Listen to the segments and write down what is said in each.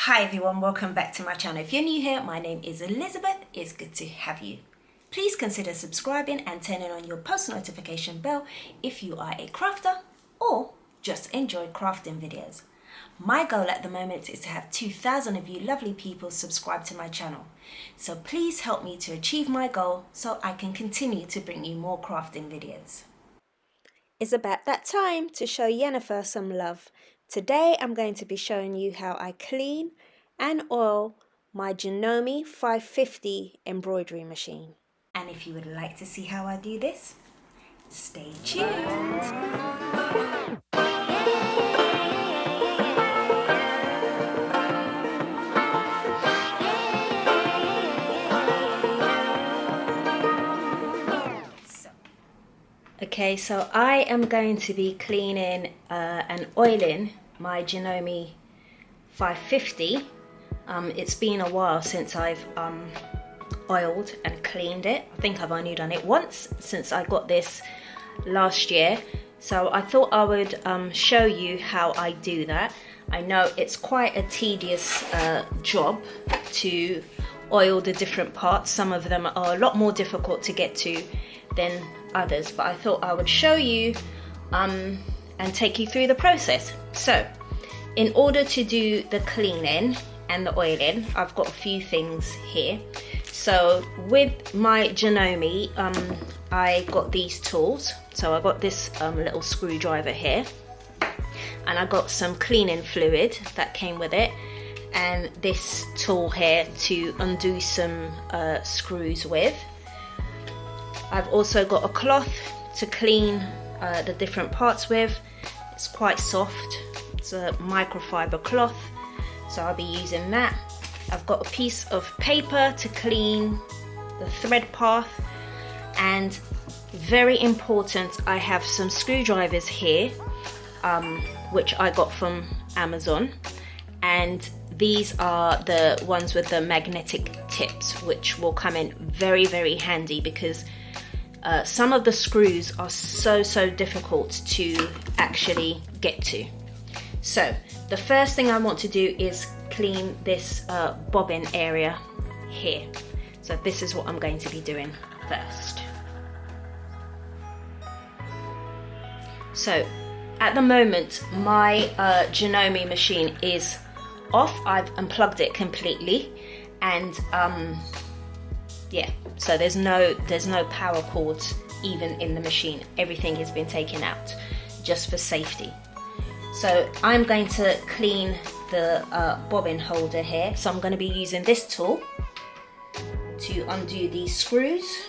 Hi everyone, welcome back to my channel. If you're new here, my name is Elizabeth. It's good to have you. Please consider subscribing and turning on your post notification bell if you are a crafter or just enjoy crafting videos. My goal at the moment is to have 2,000 of you lovely people subscribe to my channel. So please help me to achieve my goal so I can continue to bring you more crafting videos. It's about that time to show Jennifer some love. Today I'm going to be showing you how I clean and oil my Janome 550 embroidery machine. And if you would like to see how I do this, stay tuned. Okay, so I am going to be cleaning and oiling my Janome 550. It's been a while since I've oiled and cleaned it. I think I've only done it once since I got this last year. So I thought I would show you how I do that. I know it's quite a tedious job to oil the different parts. Some of them are a lot more difficult to get to than others, but I thought I would show you and take you through the process. So in order to do the cleaning and the oiling, I've got a few things here. So with my Janome, I got these tools. So I got this little screwdriver here, and I got some cleaning fluid that came with it, and this tool here to undo some screws with. I've also got a cloth to clean the different parts with. It's quite soft. It's a microfiber cloth, so I'll be using that. I've got a piece of paper to clean the thread path, and very important, I have some screwdrivers here, which I got from Amazon, and these are the ones with the magnetic tips, which will come in very, very handy because some of the screws are so difficult to actually get to. So the first thing I want to do is clean this bobbin area here. So this is what I'm going to be doing first. So at the moment my Janome machine is off. I've unplugged it completely, and yeah, so there's no power cords even in the machine. Everything has been taken out just for safety. So I'm going to clean the bobbin holder here. So I'm going to be using this tool to undo these screws,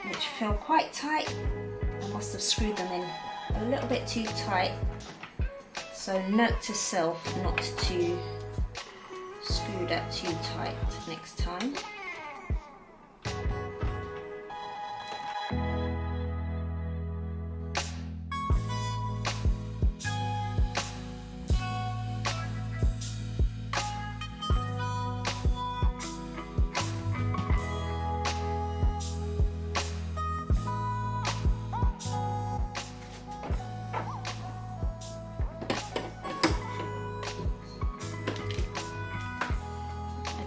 which feel quite tight. I must have screwed them in a little bit too tight. So note to self not to screw that too tight next time.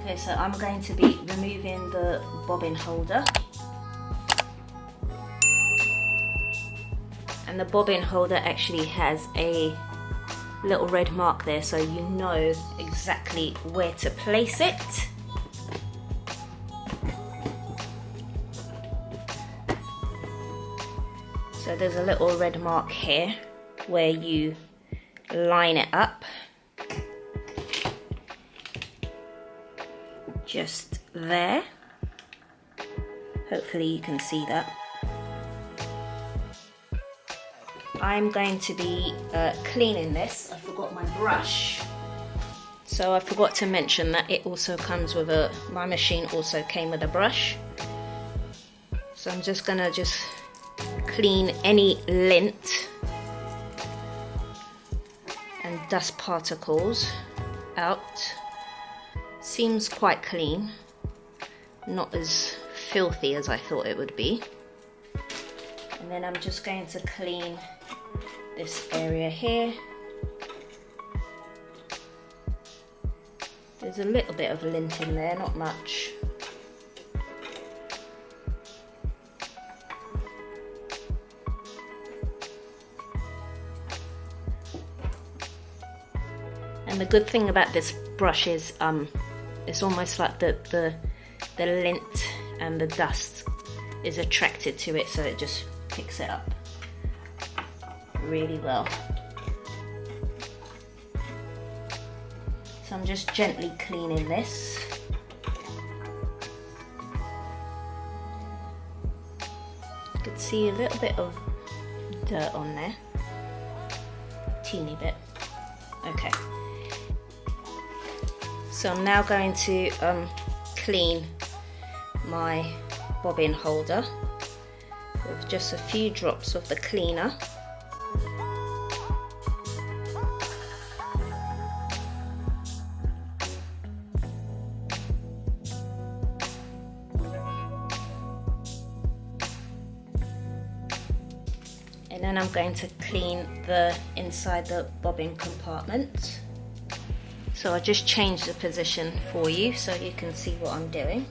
Okay, so I'm going to be removing the bobbin holder. And the bobbin holder actually has a little red mark there, so you know exactly where to place it. So there's a little red mark here where you line it up. Just there. Hopefully you can see that. I'm going to be cleaning this. I forgot my brush. So I forgot to mention that it also comes with my machine also came with a brush. So I'm just gonna clean any lint and dust particles out. Seems quite clean, not as filthy as I thought it would be. And then I'm just going to clean this area here There's a little bit of lint in there, not much. And the good thing about this brush is it's almost like the lint and the dust is attracted to it, so it just picks it up really well. So I'm just gently cleaning this. You could see a little bit of dirt on there, teeny bit. Okay. So I'm now going to clean my bobbin holder with just a few drops of the cleaner. And then I'm going to clean the inside the bobbin compartment. So I just changed the position for you so you can see what I'm doing.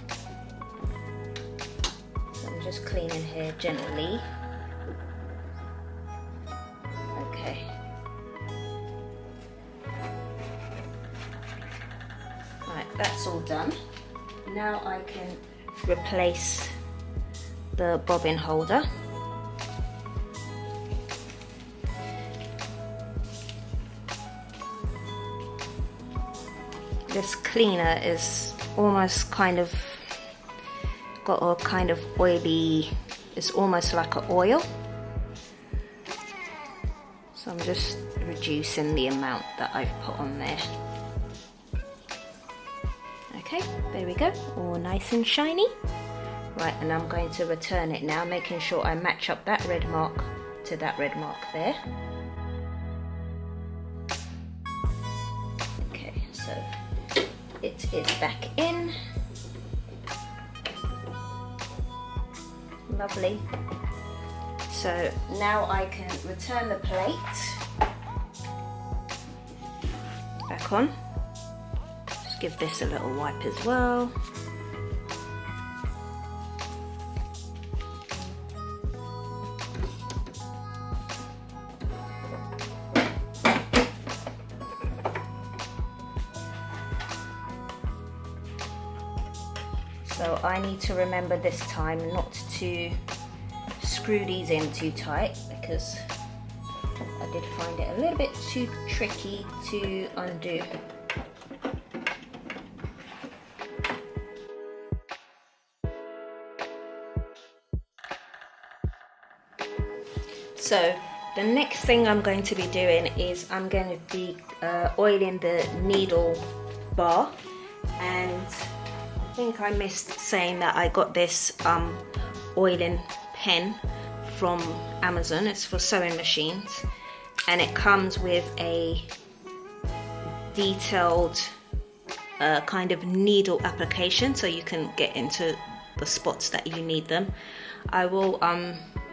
So I'm just cleaning here gently. Okay. Right, that's all done. Now I can replace the bobbin holder. This cleaner is almost kind of got a kind of oily, it's almost like an oil. So I'm just reducing the amount that I've put on there. Okay, there we go, all nice and shiny. Right, and I'm going to return it now, making sure I match up that red mark to that red mark there. Okay, so it is back in. Lovely. So now I can return the plate back on. Just give this a little wipe as well. So I need to remember this time not to screw these in too tight, because I did find it a little bit too tricky to undo. So the next thing I'm going to be doing is I'm going to be oiling the needle bar, and I think I missed saying that I got this oiling pen from Amazon. It's for sewing machines, and it comes with a detailed kind of needle application, so you can get into the spots that you need them. I will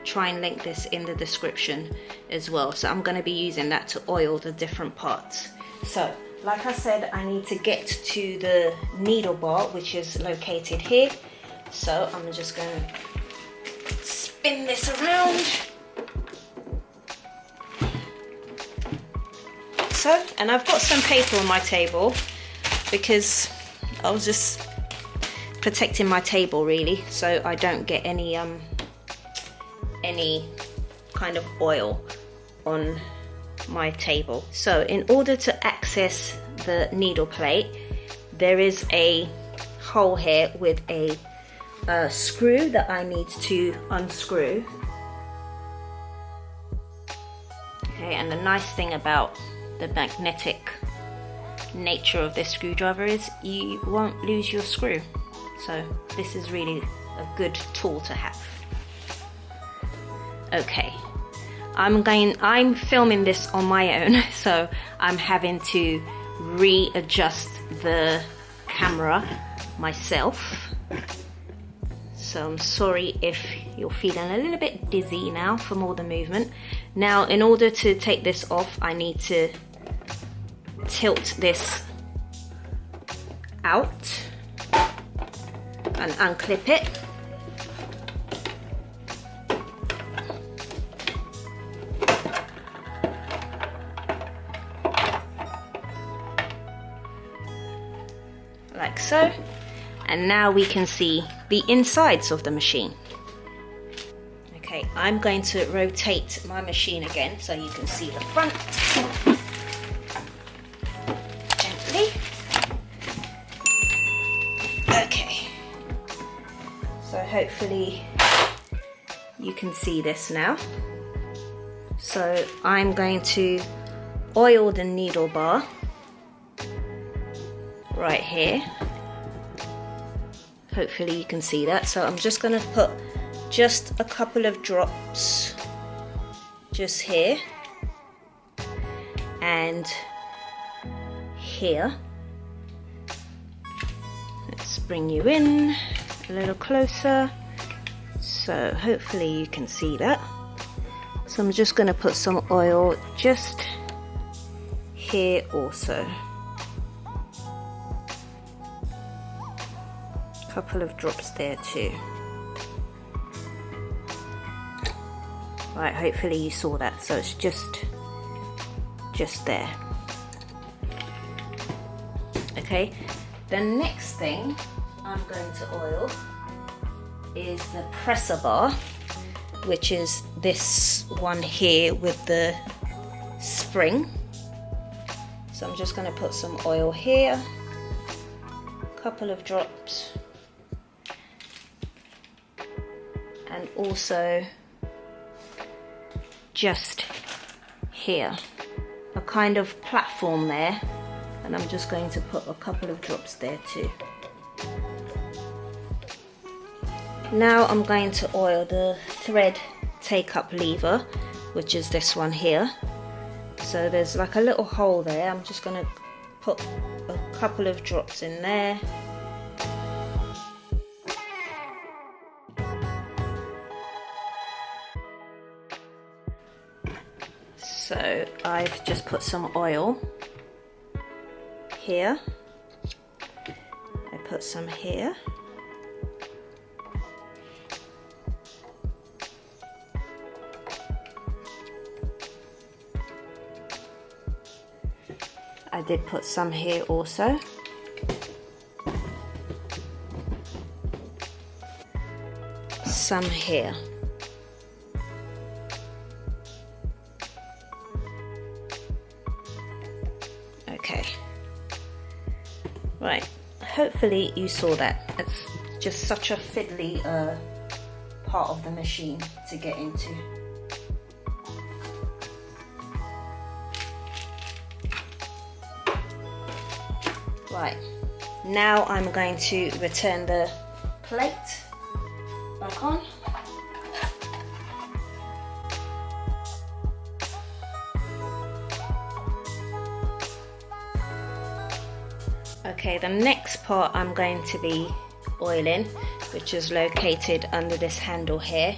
try and link this in the description as well. So I'm going to be using that to oil the different parts. So like I said, I need to get to the needle bar, which is located here. So I'm just going to spin this around. So, and I've got some paper on my table because I was just protecting my table really, so I don't get any kind of oil on my table. So in order to access the needle plate, there is a hole here with a screw that I need to unscrew. Okay, and the nice thing about the magnetic nature of this screwdriver is you won't lose your screw. So this is really a good tool to have. Okay, I'm filming this on my own, so I'm having to readjust the camera myself. So I'm sorry if you're feeling a little bit dizzy now from all the movement. Now, in order to take this off, I need to tilt this out and unclip it. Like so. And now we can see the insides of the machine. Okay, I'm going to rotate my machine again so you can see the front. Gently. Okay. So hopefully you can see this now. So I'm going to oil the needle bar right here. Hopefully you can see that. So I'm just going to put just a couple of drops just here and here. Let's bring you in a little closer. So hopefully you can see that. So I'm just going to put some oil just here also. Couple of drops there too. Right, hopefully you saw that. So it's just there. Okay, the next thing I'm going to oil is the presser bar, which is this one here with the spring. So I'm just going to put some oil here, couple of drops, and also just here, a kind of platform there, and I'm just going to put a couple of drops there too. Now I'm going to oil the thread take-up lever, which is this one here. So there's like a little hole there. I'm just going to put a couple of drops in there. So I've just put some oil here. I put some here. I did put some here also. Some here. Okay. Right. Hopefully you saw that. It's just such a fiddly part of the machine to get into. Right, now I'm going to return the plate back on. Okay, the next part I'm going to be oiling, which is located under this handle here,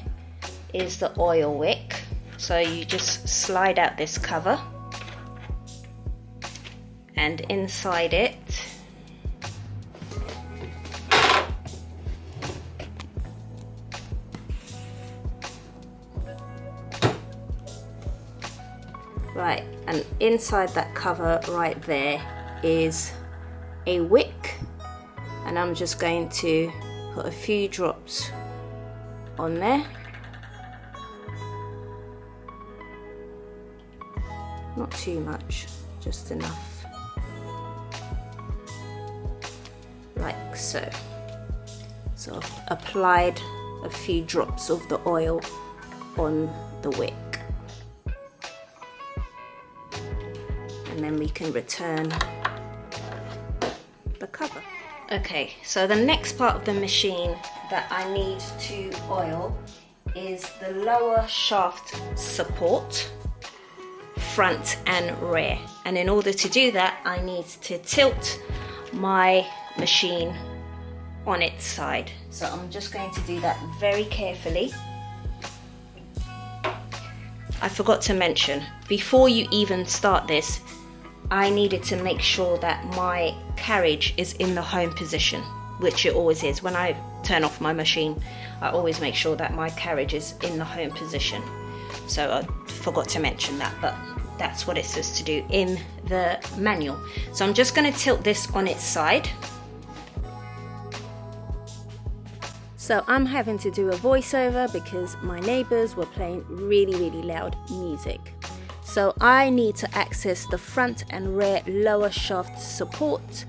is the oil wick. So you just slide out this cover, and inside it right, and inside that cover right there is a wick, and I'm just going to put a few drops on there. Not too much, just enough. Like so. So I've applied a few drops of the oil on the wick. And then we can return the cover. Okay, so the next part of the machine that I need to oil is the lower shaft support, front and rear. And in order to do that, I need to tilt my machine on its side. So I'm just going to do that very carefully. I forgot to mention, before you even start this, I needed to make sure that my carriage is in the home position, which it always is. When I turn off my machine, I always make sure that my carriage is in the home position. So I forgot to mention that, but that's what it says to do in the manual. So I'm just going to tilt this on its side. So I'm having to do a voiceover because my neighbors were playing really loud music. So I need to access the front and rear lower shaft support.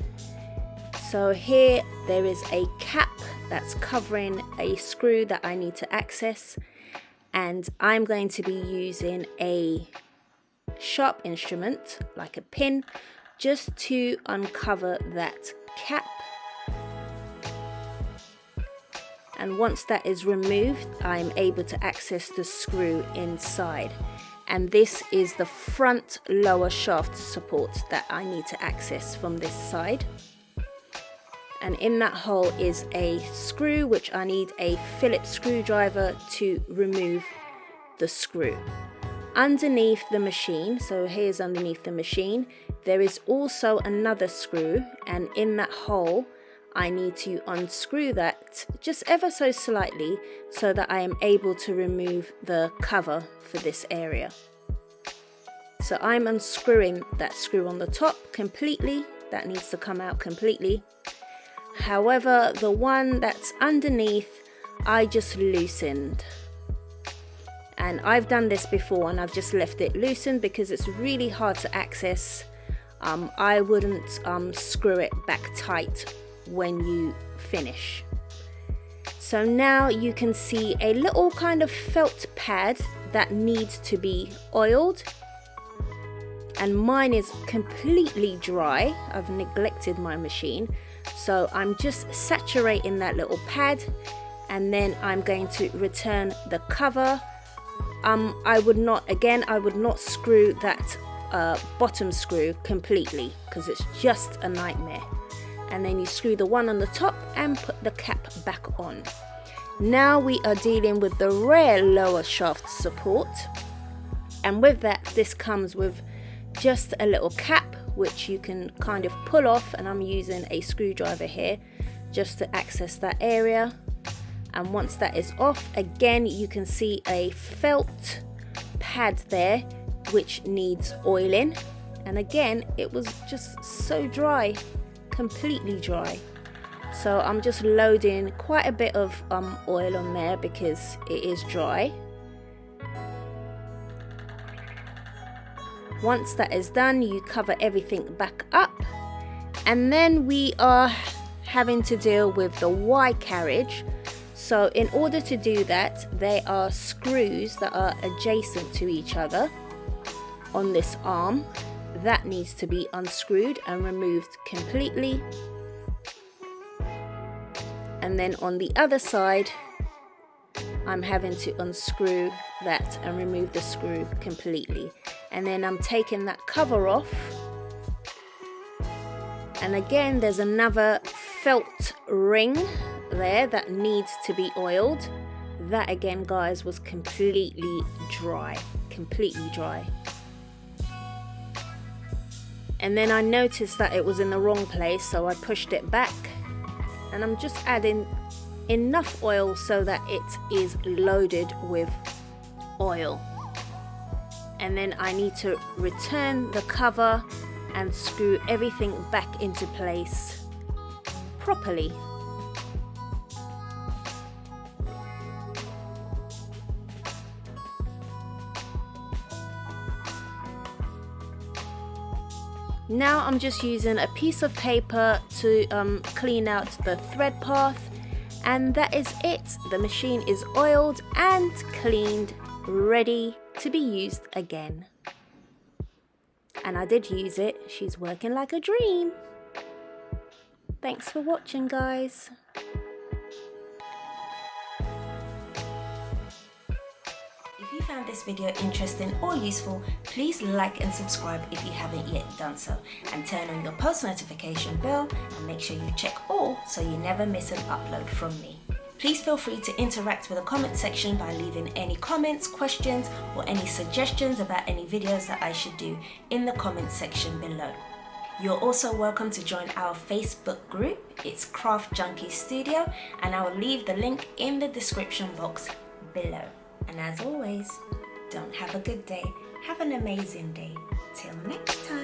So here there is a cap that's covering a screw that I need to access, and I'm going to be using a sharp instrument like a pin just to uncover that cap. And once that is removed, I'm able to access the screw inside. And this is the front lower shaft support that I need to access from this side. And in that hole is a screw, which I need a Phillips screwdriver to remove the screw. Underneath the machine, so here's underneath the machine, there is also another screw, and in that hole I need to unscrew that just ever so slightly so that I am able to remove the cover for this area. So I'm unscrewing that screw on the top completely. That needs to come out completely. However, the one that's underneath, I just loosened. And I've done this before and I've just left it loosened because it's really hard to access. I wouldn't screw it back tight when you finish. So now you can see a little kind of felt pad that needs to be oiled, and mine is completely dry. I've neglected my machine, so I'm just saturating that little pad, and then I'm going to return the cover. I would not screw that bottom screw completely because it's just a nightmare. And then you screw the one on the top and put the cap back on. Now we are dealing with the rear lower shaft support, and with that, this comes with just a little cap which you can kind of pull off, and I'm using a screwdriver here just to access that area. And once that is off, again you can see a felt pad there which needs oiling, and again it was just so dry, completely dry. So I'm just loading quite a bit of oil on there because it is dry. Once that is done, you cover everything back up, and then we are having to deal with the Y carriage. So in order to do that, there are screws that are adjacent to each other on this arm. That needs to be unscrewed and removed completely. And then on the other side, I'm having to unscrew that and remove the screw completely. And then I'm taking that cover off. And again, there's another felt ring there that needs to be oiled. That again, guys, was completely dry. And then I noticed that it was in the wrong place, so I pushed it back, and I'm just adding enough oil so that it is loaded with oil. And then I need to return the cover and screw everything back into place properly. Now I'm just using a piece of paper to clean out the thread path, and that is it. The machine is oiled and cleaned, ready to be used again. And I did use it. She's working like a dream. Thanks for watching, guys. If you found this video interesting or useful, please like and subscribe if you haven't yet done so, and turn on your post notification bell and make sure you check all so you never miss an upload from me. Please feel free to interact with the comment section by leaving any comments, questions, or any suggestions about any videos that I should do in the comment section below. You're also welcome to join our Facebook group. It's Craft Junkie Studio, and I will leave the link in the description box below. And as always, don't have a good day, have an amazing day. Till next time.